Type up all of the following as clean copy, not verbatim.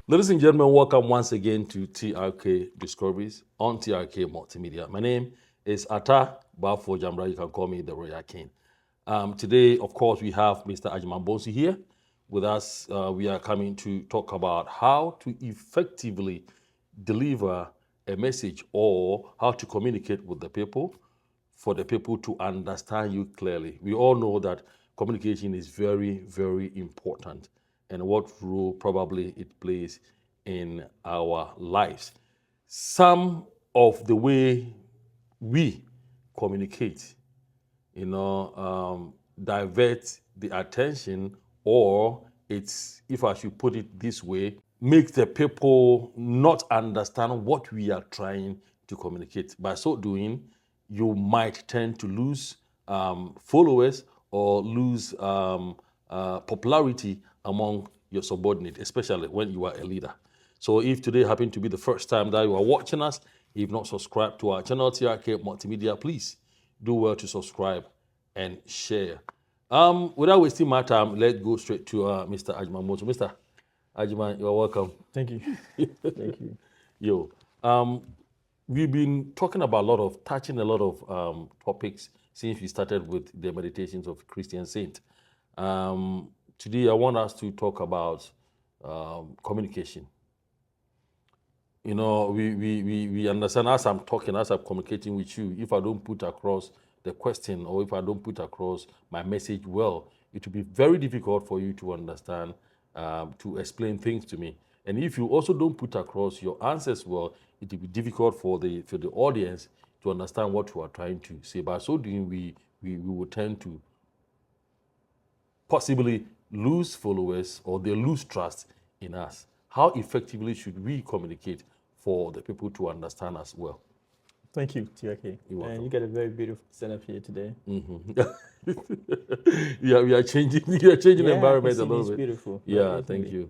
Ladies and gentlemen, welcome once again to TRK Discoveries on TRK Multimedia. My name is Atta Bafo Jambra. You can call me the Royal King. Today, of course, we have Mr. Ajiman Bonsi here with us. We are coming to talk about how to effectively deliver a message or how to communicate with the people for the people to understand you clearly. We all know that communication is very, very important and what role probably it plays in our lives. Some of the way we communicate, divert the attention, or it's, if I should put it this way, make the people not understand what we are trying to communicate. By so doing, you might tend to lose followers or lose popularity among your subordinate, especially when you are a leader. So if today happened to be the first time that you are watching us, if not subscribed to our channel, TRK Multimedia, please do well to subscribe and share. Without wasting my time, let's go straight to Mr. Ajiman Moto. Mr. Ajiman, you're welcome. Thank you. Thank you. Yo, we've been talking about touching a lot of topics since we started with the meditations of Christian Saint. Today, I want us to talk about communication. We understand as I'm talking, as I'm communicating with you, if I don't put across the question or if I don't put across my message well, it will be very difficult for you to understand, to explain things to me. And if you also don't put across your answers well, it will be difficult for the audience to understand what you are trying to say. By so doing, we will tend to possibly lose followers or they lose trust in us. How effectively should we communicate for the people to understand us well? Thank you, TRK. And you got a very beautiful setup here today. We are changing. We are changing the environment a little it's bit. beautiful. Yeah, thank you.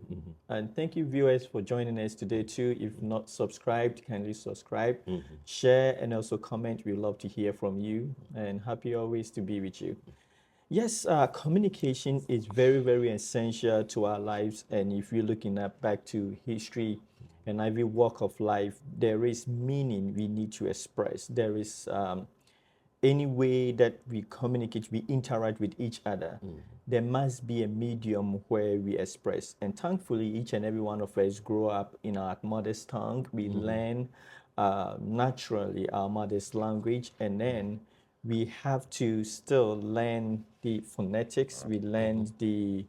And thank you, viewers, for joining us today too. If not subscribed, kindly subscribe, share, and also comment. We love to hear from you. And happy always to be with you. Yes, communication is very, very essential to our lives. And if you're looking at back to history and every walk of life, there is meaning we need to express. There is any way that we communicate, we interact with each other. There must be a medium where we express. And thankfully, each and every one of us grow up in our mother's tongue. We learn naturally our mother's language, and then we have to still learn the phonetics. We learn the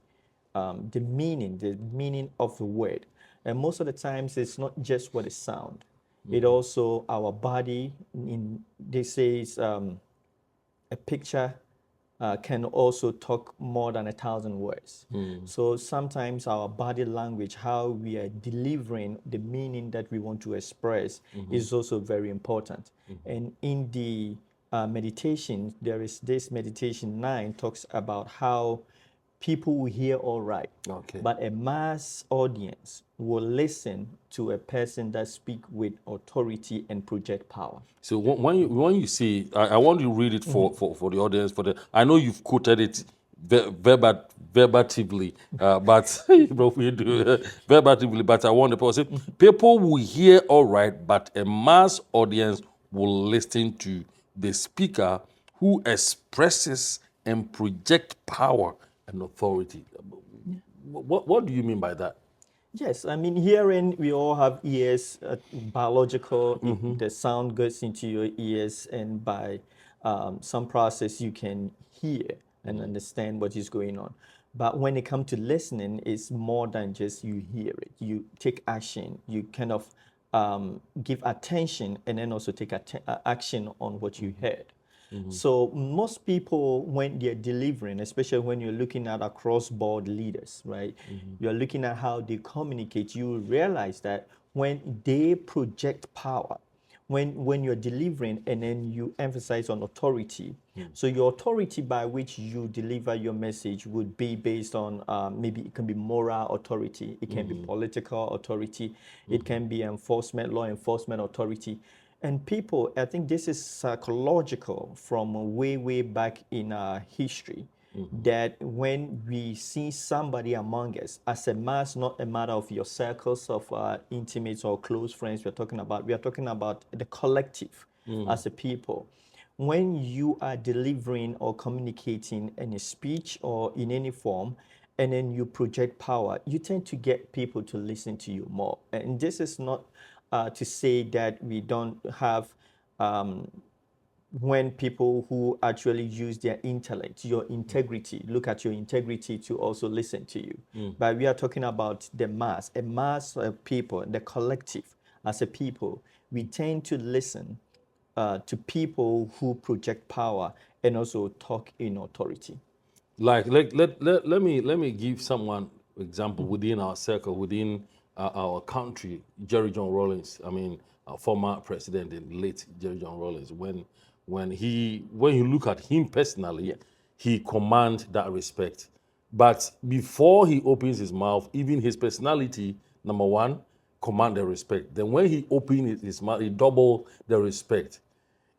meaning of the word. And most of the times, it's not just what it sounds. It also our body. They say a picture can also talk more than 1,000 words. So sometimes our body language, how we are delivering the meaning that we want to express, is also very important. And in the meditation, there is this meditation 9 talks about how people will hear all right, but a mass audience will listen to a person that speak with authority and project power. So when you say, I want you to read it for the audience. I know you've quoted it verbatimly, but we do verbatimly. But I want the person to say, people will hear all right, but a mass audience will listen to the speaker who expresses and project power and authority. What do you mean by that? Yes, I mean, hearing, we all have ears, biological, the sound goes into your ears, and by some process you can hear and understand what is going on. But when it comes to listening, it's more than just you hear it. You take action, you kind of give attention, and then also take action on what you heard. So most people, when they're delivering, especially when you're looking at across-board leaders, right? You're looking at how they communicate. You realize that when they project power, when you're delivering and then you emphasize on authority. So your authority by which you deliver your message would be based on maybe it can be moral authority, it can be political authority, it can be law enforcement authority. And people, I think this is psychological from way, way back in our history. that when we see somebody among us as a mass, not a matter of your circles of intimates or close friends, we are talking about the collective as a people. When you are delivering or communicating in a speech or in any form, and then you project power, you tend to get people to listen to you more. And this is not to say that we don't have when people who actually use their intellect, your integrity, look at your integrity to also listen to you. But we are talking about the mass, a mass of people, the collective as a people. We tend to listen to people who project power and also talk in authority. Like let me give someone example within our circle, within our country. Jerry John Rawlings, I mean, our former president, the late Jerry John Rawlings, when you look at him personally, he commands that respect. But before he opens his mouth, even his personality, number one, command the respect. Then when he opened his mouth, he double the respect.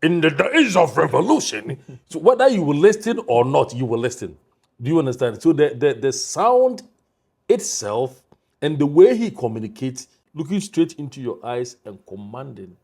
In the days of revolution, so whether you will listen or not, you will listen. Do you understand? So the sound itself and the way he communicates, looking straight into your eyes and commanding,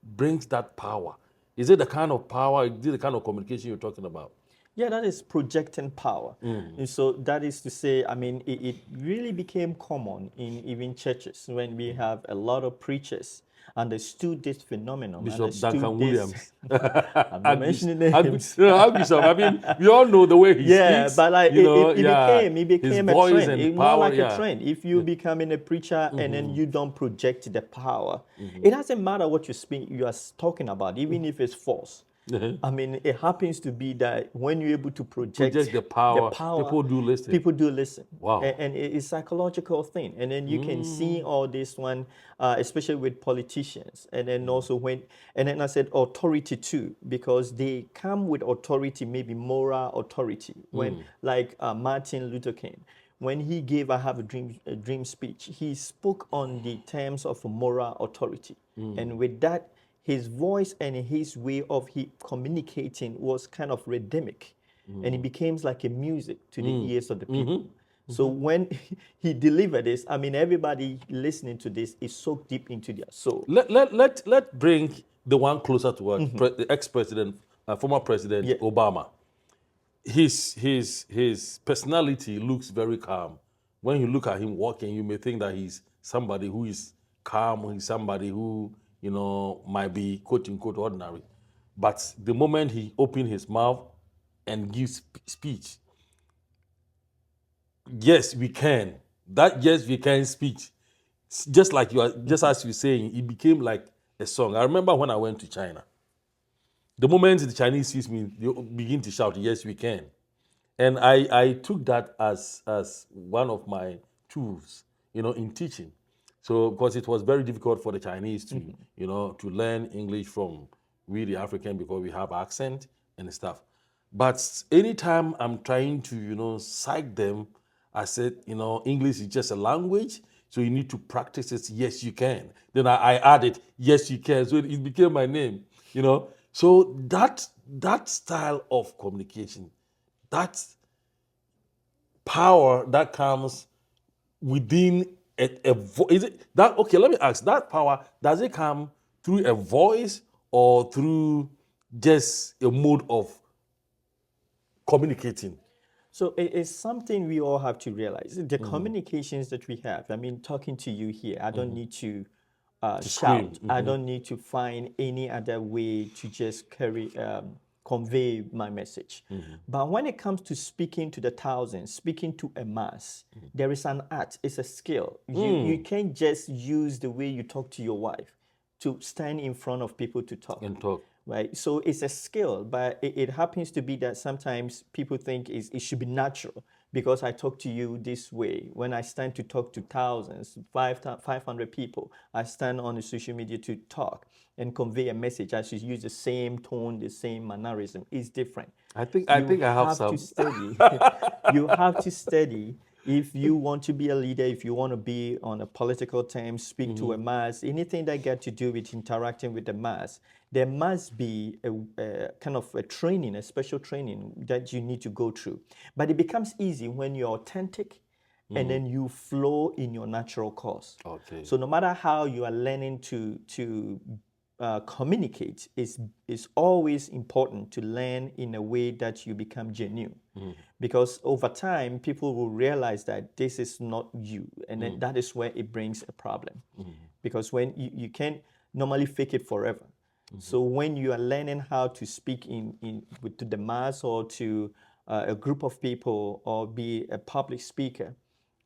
brings that power. Is it the kind of power, is it the kind of communication you're talking about? Yeah, that is projecting power. And so that is to say, I mean, it really became common in even churches when we have a lot of preachers understood this phenomenon. Bishop Understood Duncan this. Williams. I'm not mentioning names. Archbishop, I mean, we all know the way he Yeah, speaks. but like you know, it his became a voice trend. and More power, like yeah. a trend. If you becoming a preacher and then you don't project the power, it doesn't matter what you are talking about, even if it's false. I mean, it happens to be that when you're able to project the power, people do listen. People do listen. Wow. And it's a psychological thing. And then you can see all this one, especially with politicians. And then also and then I said authority too, because they come with authority, maybe moral authority. When, like Martin Luther King, when he gave I Have a Dream speech, he spoke on the terms of moral authority. And with that, his voice and his way of communicating was kind of rhythmic, and it became like a music to the ears of the people. So when he delivered this, I mean, everybody listening to this is soaked deep into their soul. Let bring the one closer to us, the ex-president, former president Obama. His personality looks very calm. When you look at him walking, you may think that he's somebody who is calm, he's somebody who, you know, might be quote unquote ordinary. But the moment he opened his mouth and gives speech, yes, we can. That yes, we can speech. Just like you are, just as you're saying, it became like a song. I remember when I went to China. The moment the Chinese sees me, they begin to shout, yes, we can. And I took that as one of my tools, you know, in teaching. So because it was very difficult for the Chinese to, you know, to learn English from we the African because we have accent and stuff. But anytime I'm trying to, you know, psych them, I said, you know, English is just a language, so you need to practice it. Yes, you can. Then I added, yes, you can. So it became my name, you know. So that style of communication, that power that comes within a voice. Is it that okay? Let me ask. That power, does it come through a voice or through just a mode of communicating? So it's something we all have to realize. The communications that we have, I mean, talking to you here, I don't need to shout. I don't need to find any other way to just convey my message. But when it comes to speaking to the thousands, speaking to a mass, there is an art, it's a skill. You can't just use the way you talk to your wife to stand in front of people to talk. And talk. Right, so it's a skill, but it happens to be that sometimes people think it should be natural because I talk to you this way. When I stand to talk to thousands, 500 people, I stand on the social media to talk and convey a message. I should use the same tone, the same mannerism. It's different. I think I have some. To study. You have to study If you want to be a leader, if you want to be on a political term, speak to a mass, anything that got to do with interacting with the mass, there must be a kind of a training, a special training that you need to go through. But it becomes easy when you're authentic and then you flow in your natural course. Okay. So no matter how you are learning to communicate, it's always important to learn in a way that you become genuine. Because over time, people will realize that this is not you. And then that is where it brings a problem. Because when you can't normally fake it forever. So when you are learning how to speak to the mass or to a group of people or be a public speaker,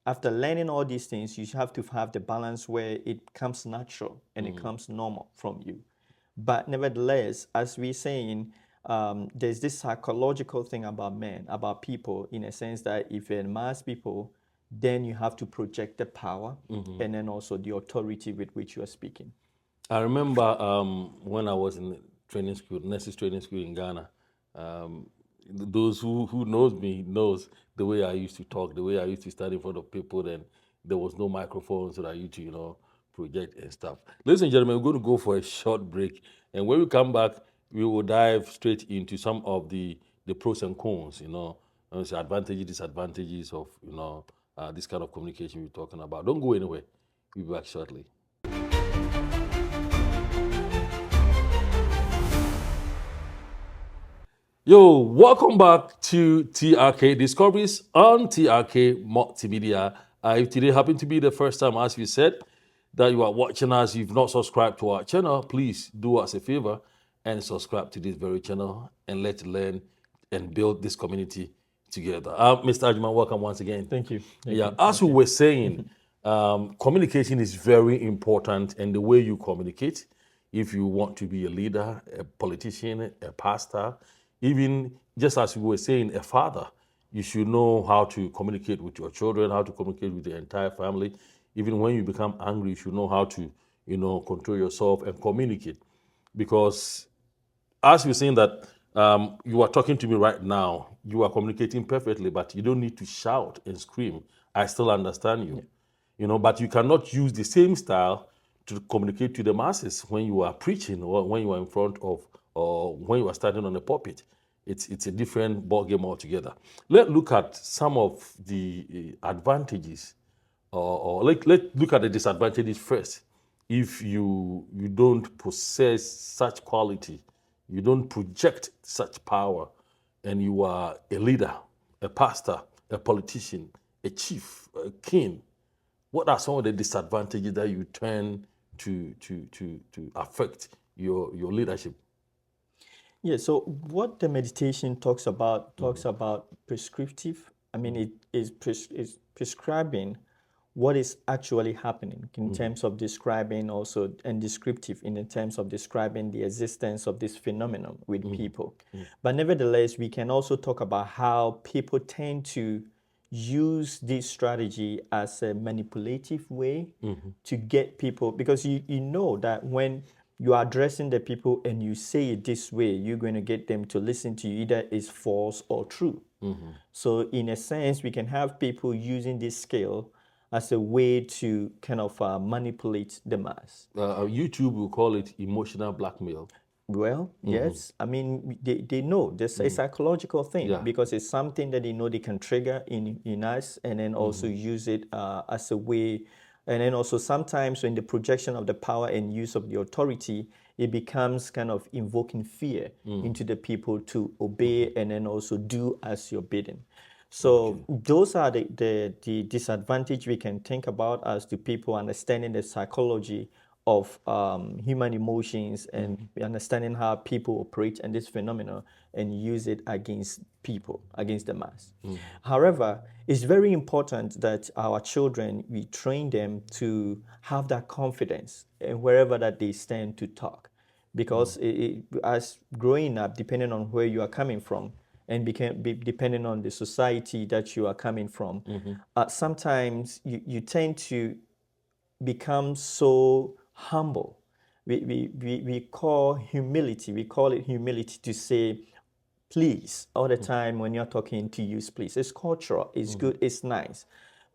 after learning all these things, you have to have the balance where it comes natural and it comes normal from you. But nevertheless, as we're saying, there's this psychological thing about men, about people, in a sense that if you're mass people, then you have to project the power and then also the authority with which you are speaking. I remember when I was in training school, nurses training school in Ghana. Those who knows me knows the way I used to talk, the way I used to stand in front of people. Then there was no microphone, so that I used to, project and stuff. Ladies and gentlemen, we're going to go for a short break, and when we come back, we will dive straight into some of the pros and cons, the advantages, disadvantages of this kind of communication we're talking about. Don't go anywhere. We'll be back shortly. Yo, welcome back to TRK Discoveries on TRK Multimedia. If today happen to be the first time, as we said, that you are watching us, you've not subscribed to our channel, please do us a favor and subscribe to this very channel and let's learn and build this community together. Mr. Agyemang, welcome once again. Thank you. As we were saying, communication is very important, and the way you communicate, if you want to be a leader, a politician, a pastor, even just as we were saying, a father, you should know how to communicate with your children, how to communicate with the entire family. Even when you become angry, you should know how to, control yourself and communicate. Because as you're saying that you are talking to me right now, you are communicating perfectly, but you don't need to shout and scream. I still understand you. But you cannot use the same style to communicate to the masses when you are preaching or when you are in front of or when you are standing on the pulpit. It's a different ballgame altogether. Let's look at some of the advantages, or let's look at the disadvantages first. If you don't possess such quality, you don't project such power, and you are a leader, a pastor, a politician, a chief, a king, what are some of the disadvantages that you turn to affect your leadership? Yeah, so what the meditation talks about prescriptive. I mean, it is prescribing what is actually happening in terms of describing also, and descriptive in the terms of describing the existence of this phenomenon with people. But nevertheless, we can also talk about how people tend to use this strategy as a manipulative way to get people, because you know that when you are addressing the people and you say it this way, you're going to get them to listen to you, either it's false or true. So in a sense, we can have people using this skill as a way to kind of manipulate the mass. YouTube will call it emotional blackmail. Well, yes. I mean, they know there's a psychological thing, because it's something that they know they can trigger in us, and then also use it as a way. And then also sometimes when the projection of the power and use of the authority, it becomes kind of invoking fear into the people to obey and then also do as you're bidden. So those are the disadvantage we can think about as to people understanding the psychology of human emotions and understanding how people operate in this phenomenon and use it against people, against the mass. However, it's very important that our children, we train them to have that confidence wherever that they stand to talk. Because as growing up, depending on where you are coming from, and depending on the society that you are coming from, sometimes you tend to become so humble. We call humility, we call it humility to say please all the time when you're talking, to use please. It's cultural, it's good, it's nice.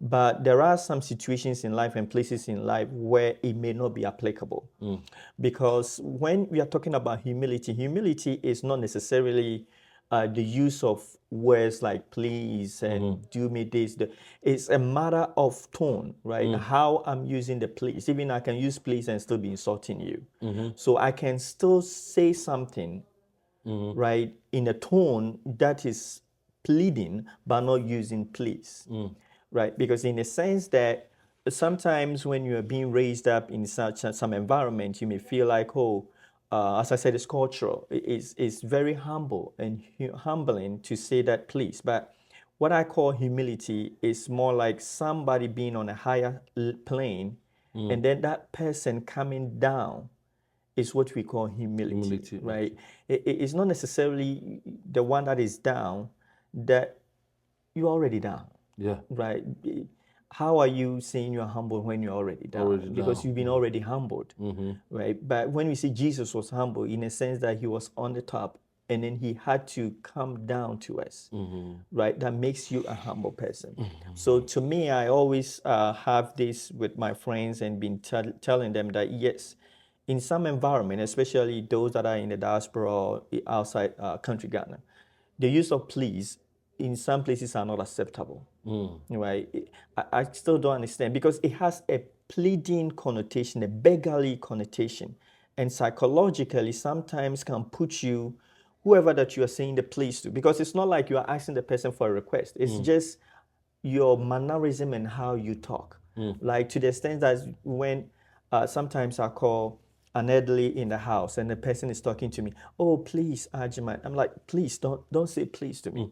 But there are some situations in life and places in life where it may not be applicable. Because when we are talking about humility, humility is not necessarily the use of words like please and do me this. It's a matter of tone, right? How I'm using the please. Even I can use please and still be insulting you. So I can still say something, right, in a tone that is pleading, but not using please, right? Because in a sense that sometimes when you are being raised up in such some environment, you may feel like, oh, as I said, it's cultural. It's very humble and humbling to say that please. But what I call humility is more like somebody being on a higher plane, and then that person coming down is what we call humility, right? It's not necessarily the one that is down that you're already down, Yeah. right? How are you saying you're humble when you're already down? Already Because down. you've been already humbled, right? But when we see Jesus was humble, in a sense that he was on the top and then he had to come down to us, right? That makes you a humble person. So to me, I always have this with my friends and been telling them that yes, in some environment, especially those that are in the diaspora or outside country Ghana, the use of please in some places are not acceptable, right? I still don't understand because it has a pleading connotation, a beggarly connotation, and psychologically sometimes can put you, whoever that you are saying the please to, because it's not like you are asking the person for a request. It's just your mannerism and how you talk. Like to the extent that when sometimes I call an elderly in the house and the person is talking to me, oh please, Ajiman. I'm like, please don't say please to me,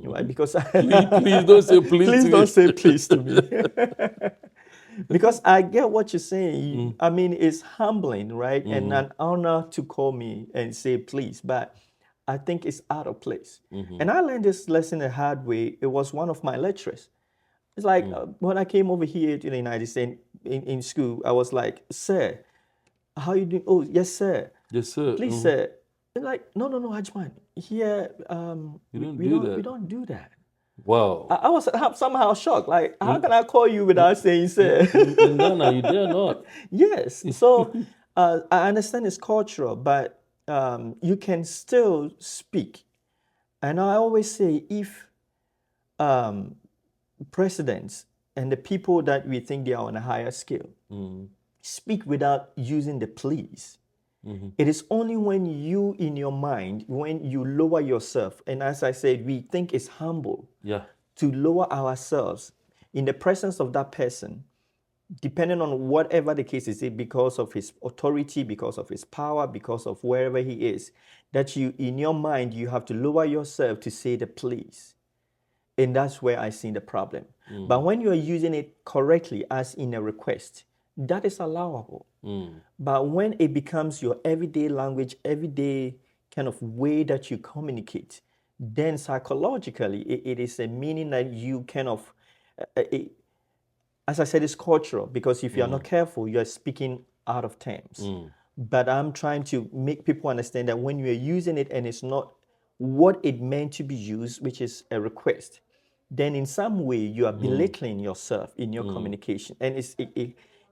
right? Because Please don't say please please to don't me. say please to me. Because I get what you're saying. I mean, it's humbling, right? And an honor to call me and say please, but I think it's out of place. And I learned this lesson the hard way. It was one of my lecturers. It's like when I came over here to the United States in school, I was like, sir, how you doing? Oh, yes, sir. Yes, sir. Please, sir. They're like, no, Ajman. Here, we don't do that. Wow. I was somehow shocked. Like, how can I call you without saying sir? In Ghana, you dare not. Yes. So I understand it's cultural, but you can still speak. And I always say, if presidents and the people that we think they are on a higher scale speak without using the please, it is only when you, in your mind, when you lower yourself, and as I said, we think it's humble Yeah. to lower ourselves in the presence of that person, depending on whatever the case is, because of his authority, because of his power, because of wherever he is, that you, in your mind, you have to lower yourself to say the please. And that's where I see the problem. But when you are using it correctly, as in a request, that is allowable. But when it becomes your everyday language, everyday kind of way that you communicate, then psychologically, it is a meaning that you kind of, as I said, it's cultural, because if you are not careful, you are speaking out of terms. But I'm trying to make people understand that when you are using it and it's not what it meant to be used, which is a request, then in some way you are belittling yourself in your communication. And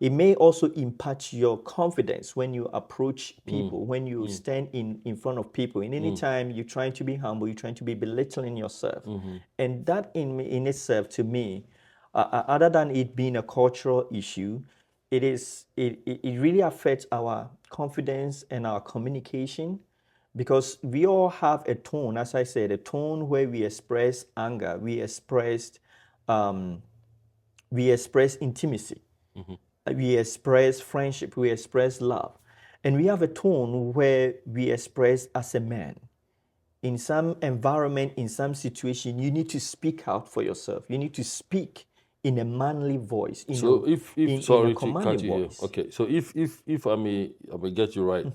it may also impact your confidence when you approach people, when you stand in front of people. And anytime you're trying to be humble, you're trying to be belittling yourself. And that in itself, to me, other than it being a cultural issue, it really affects our confidence and our communication, because we all have a tone, as I said, a tone where we express anger, we express intimacy, we express friendship, we express love, and we have a tone where we express as a man. In some environment, in some situation, you need to speak out for yourself. You need to speak in a manly voice, So if in sorry a to cut commanding you here. voice. Okay. So if I may get you right,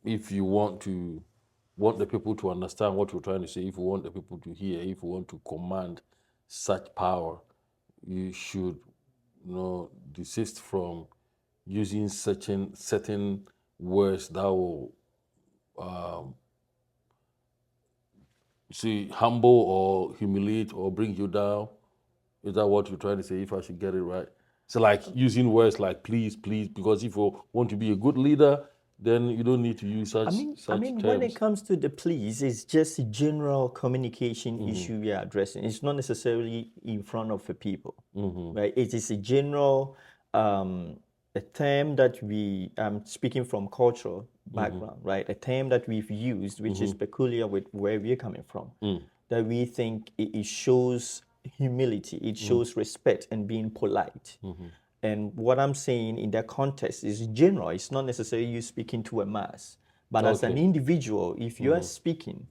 if you want the people to understand what you're trying to say, if you want the people to hear, if you want to command such power, you should, desist from using certain words that will humble or humiliate or bring you down. Is that what you're trying to say? If I should get it right, so like using words like please, please, because if you want to be a good leader, then you don't need to use such I mean, when it terms. comes to the please, it's just a general communication issue we are addressing. It's not necessarily in front of the people, right? It is a general, a term that I'm speaking from cultural background, right? A term that we've used, which is peculiar with where we're coming from, that we think it shows humility, it shows respect and being polite. And what I'm saying in that context is general. It's not necessarily you speaking to a mass, but as an Okay. individual, if you are speaking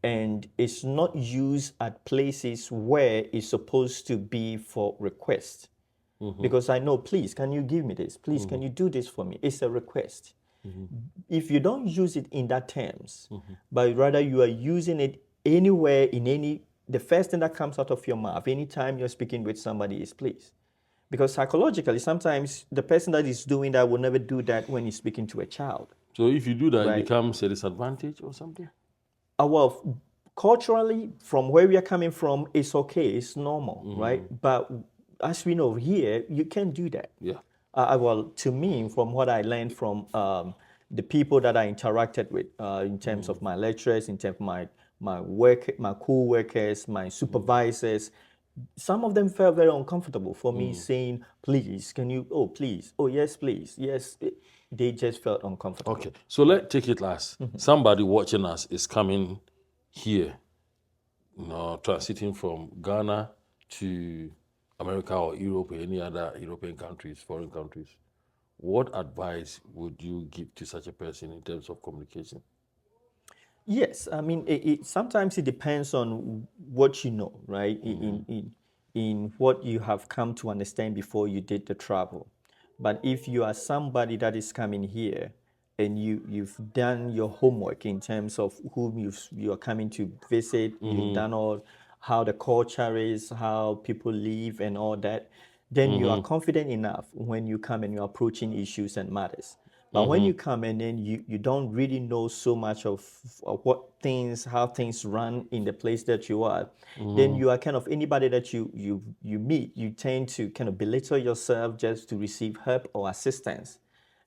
and it's not used at places where it's supposed to be for request, because I know, please, can you give me this? Please, can you do this for me? It's a request. If you don't use it in that terms, but rather you are using it anywhere in the first thing that comes out of your mouth, anytime you're speaking with somebody is please. Because psychologically, sometimes the person that is doing that will never do that when he's speaking to a child. So if you do that, it Right. becomes a disadvantage or something. Well, culturally, from where we are coming from, it's okay, it's normal, right? But as we know here, you can't do that. Yeah. Well, to me, from what I learned from the people that I interacted with, in terms of my lecturers, in terms of my work, my co-workers, my supervisors, some of them felt very uncomfortable for me saying, please, can you, oh, please, oh, yes, please, yes. They just felt uncomfortable. Okay. So let's take it last. Somebody watching us is coming here, transiting from Ghana to America or Europe or any other European countries, foreign countries. What advice would you give to such a person in terms of communication? Yes, I mean, sometimes it depends on what you know, right? In what you have come to understand before you did the travel. But if you are somebody that is coming here and you've done your homework in terms of whom you are coming to visit, you've done all how the culture is, how people live, and all that, then you are confident enough when you come and you're approaching issues and matters. But when you come and then you don't really know so much of how things run in the place that you are, then you are kind of anybody that you meet, you tend to kind of belittle yourself just to receive help or assistance.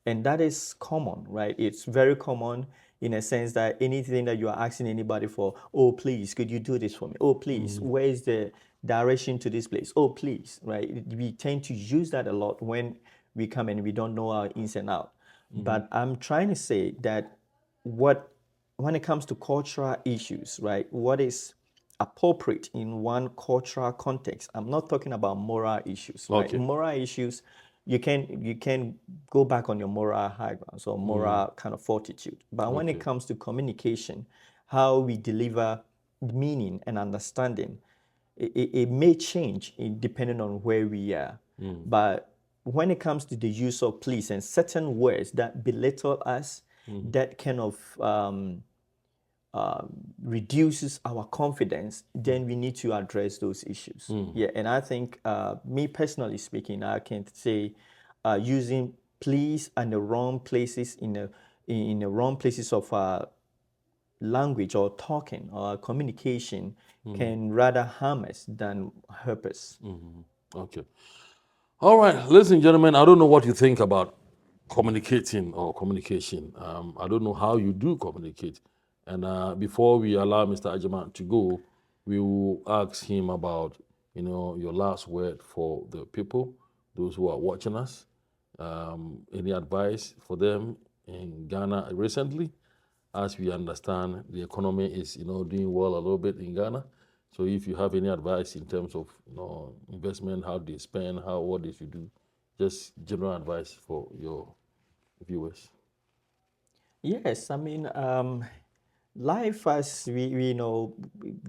And that is common, right? It's very common in a sense that anything that you are asking anybody for, oh, please, could you do this for me? Oh, please, where is the direction to this place? Oh, please, right? We tend to use that a lot when we come and we don't know our ins and out. But I'm trying to say that when it comes to cultural issues, right, what is appropriate in one cultural context, I'm not talking about moral issues, right? Okay. Moral issues, you can go back on your moral high ground, so moral kind of fortitude. But when it comes to communication, how we deliver meaning and understanding, it may change depending on where we are. But when it comes to the use of please and certain words that belittle us, that kind of reduces our confidence, then we need to address those issues. Yeah, and I think, me personally speaking, I can say using please and the wrong places in the wrong places of language or talking or communication can rather harm us than help us. Okay. All right, ladies and gentlemen, I don't know what you think about communicating or communication. I don't know how you do communicate. And before we allow Mr. Ajaman to go, we will ask him about, your last word for the people, those who are watching us. Any advice for them in Ghana recently? As we understand, the economy is, doing well a little bit in Ghana. So if you have any advice in terms of, investment, how they spend, what they should do, just general advice for your viewers. Yes, I mean, life as we know,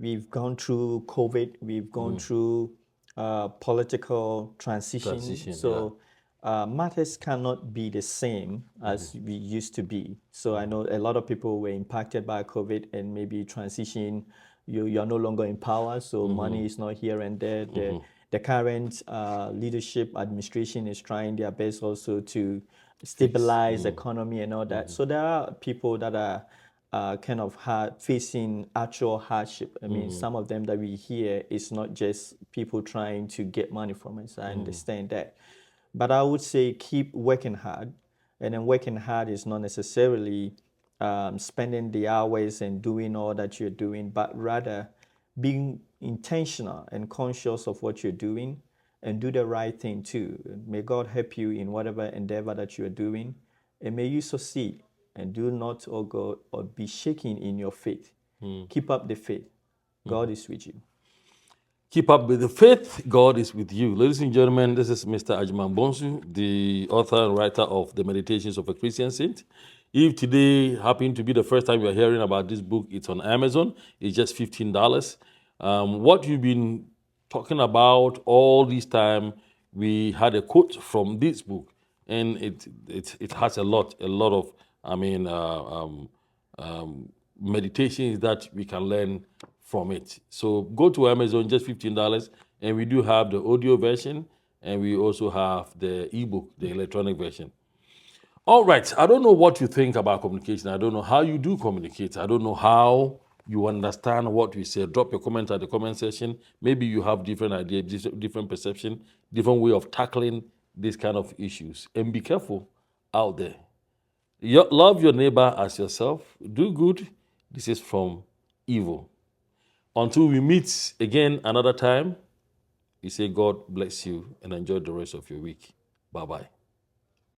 we've gone through COVID, we've gone through political transition. So matters cannot be the same as we used to be. So I know a lot of people were impacted by COVID and maybe transition. You are no longer in power, so money is not here and there. The current leadership administration is trying their best also to stabilize the economy and all that. So there are people that are kind of facing actual hardship. I mean, some of them that we hear is not just people trying to get money from us. I understand that. But I would say keep working hard. And then working hard is not necessarily spending the hours and doing all that you're doing, but rather being intentional and conscious of what you're doing and do the right thing too. May God help you in whatever endeavor that you're doing, and may you succeed. And do not, oh God, or be shaken in your faith. Keep up the faith. God is with you. Keep up with the faith. God is with you. Ladies and gentlemen, this is Mr. Agyemang Bonsu, the author and writer of The Meditations of a Christian Saint. If today happened to be the first time you're hearing about this book, it's on Amazon. It's just $15. What you've been talking about all this time, we had a quote from this book, and it has a lot of, meditations that we can learn from it. So go to Amazon, just $15, and we do have the audio version, and we also have the ebook, the electronic version. All right, I don't know what you think about communication. I don't know how you do communicate. I don't know how you understand what we say. Drop your comment at the comment section. Maybe you have different ideas, different perception, different way of tackling these kind of issues. And be careful out there. Love your neighbor as yourself. Do good. This is from evil. Until we meet again another time, we say God bless you and enjoy the rest of your week. Bye-bye.